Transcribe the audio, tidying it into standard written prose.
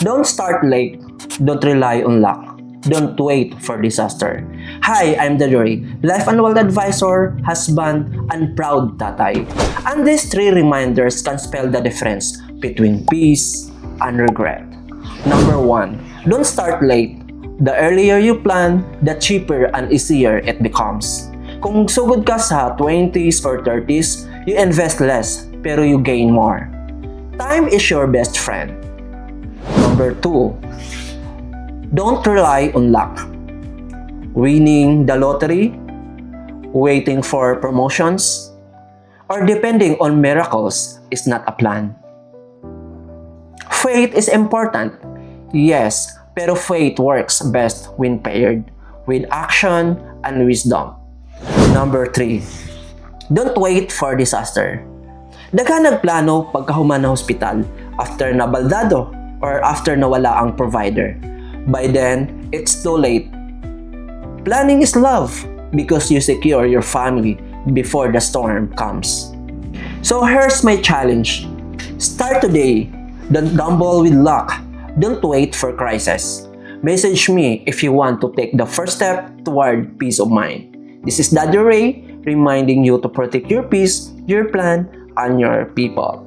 Don't start late. Don't rely on luck. Don't wait for disaster. Hi, I'm Dadory, life and world advisor, husband, and proud tatay. And these three reminders can spell the difference between peace and regret. Number 1, don't start late. The earlier you plan, the cheaper and easier it becomes. Kung sugod ka sa 20s or 30s, you invest less pero you gain more. Time is your best friend. Number 2, don't rely on luck. Winning the lottery, waiting for promotions, or depending on miracles is not a plan. Faith is important, yes, pero faith works best when paired with action and wisdom. Number 3, don't wait for disaster. Daghan nagplano pagkahuman na hospital after na baldado or after nawala ang provider. By then, it's too late. Planning is love because you secure your family before the storm comes. So here's my challenge. Start today. Don't gamble with luck. Don't wait for crisis. Message me if you want to take the first step toward peace of mind. This is Daddy Ray reminding you to protect your peace, your plan, and your people.